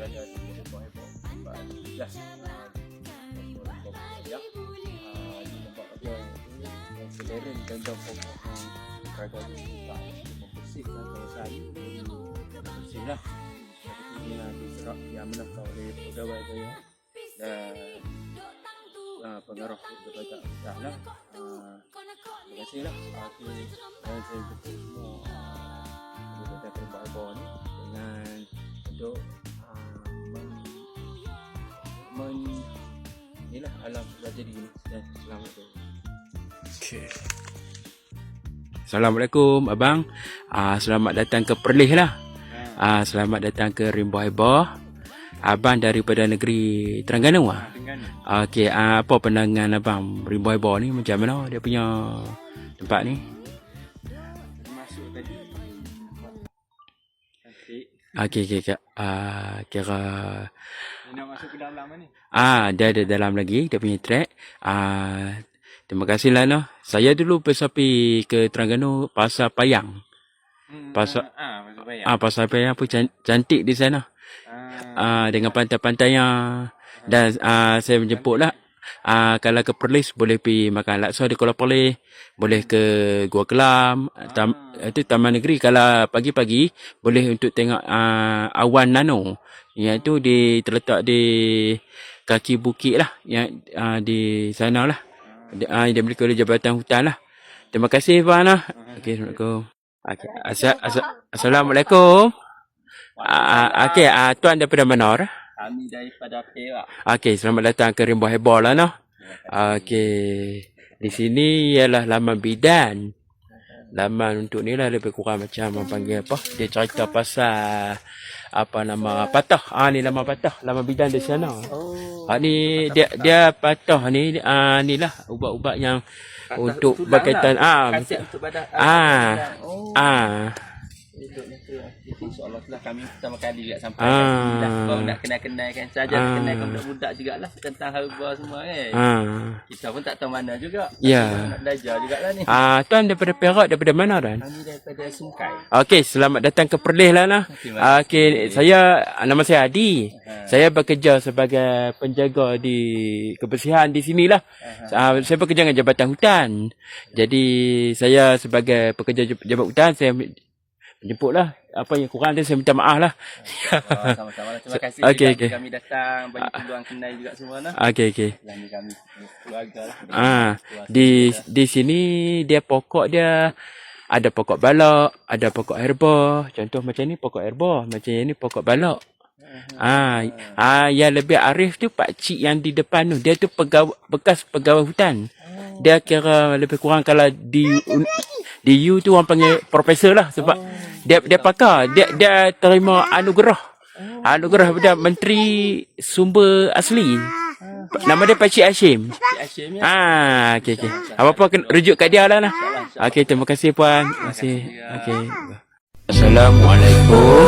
berada di heboh-heboh jelas di tempat kerja yang seleren dan pokok berada di tempat membersihkan kawasan bersihlah seperti yang diserap diamanahkan oleh pegawai saya dan pengaruh kepada kita lah. Terima kasih lah. Dan saya jumpa semua kepada heboh ni dengan untuk inilah alam tragedi ni dan selamat tu. Okay. Assalamualaikum abang. Selamat datang ke Perlis lah. Selamat datang ke Rimba Heboh. Abang daripada negeri Terengganu ah. Okey, apa pandangan abang Rimba Heboh ni, macam mana dia punya tempat ni? Masuk tadi. Cantik. Okey kak. Kira Nak masuk ke dalam ni. dia ada dalam lagi dia punya track. Terima kasih lah noh. Saya dulu pergi ke Terengganu Pasar Payang. Pasar Payang. Pasar Payang pun cantik di sana. Dengan pantai-pantainya. Dan saya menjemput lah. Kalau ke Perlis boleh pergi makan laksa di Kuala Perlis. Boleh ke Gua Kelam. Itu Taman Negeri. Kalau pagi-pagi boleh untuk tengok awan nano. Yang tu terletak di kaki bukit lah. Yang di sana lah. Dia dimiliki oleh Jabatan Hutan lah. Terima kasih Abang lah. Okey, Assalamualaikum. Okay. Assalamualaikum. Okey, tuan daripada mana? Kami daripada Perak. Okey, selamat datang ke Rimba Heboh lah noh. Okey. Di sini ialah laman bidan. Laman untuk ni lah lebih kurang macam orang panggil apa? Dia cerita pasal apa nama patah. Ni laman patah, laman bidan di sana. Ni dia patah ni ni lah ubat-ubat yang patah untuk berkaitan khasiat untuk badan. InsyaAllah lah kami pertama kali juga sampai kau nak kenal-kenalkan saja kenalkan budak-budak jugalah tentang herba semua kan. Kita pun tak tahu mana juga. Nak belajar jugalah ni. Tuan daripada Perak, daripada mana tuan? Kami daripada Sungkai. Okey, selamat datang ke Perlis lah nah. Okey, nama saya Adi. Saya bekerja sebagai penjaga di kebersihan di sinilah. Saya bekerja dengan Jabatan Hutan. Jadi saya sebagai pekerja Jabatan Hutan, saya menjemputlah apa yang kurang tu, saya minta maaf lah. Sama-sama. Terima kasih okay. Kami datang bagi peluang kenal juga semua lah. Okey. Kami keluarga lah. Di sini dia pokok dia ada pokok balak, ada pokok herba. Contoh macam ni pokok herba, macam ni pokok balak. Yang lebih arif tu pak cik yang di depan tu, dia tu bekas pegawai hutan. Dia kira lebih kurang kalau di U tu orang panggil profesor lah sebab dia pakar, dia terima anugerah daripada Menteri Sumber Asli. Nama dia Pak Cik Hashim. Okey. Apa-apa kena rujuk kat dia lah nah. Okey, terima kasih puan. Terima kasih. Okey. Assalamualaikum.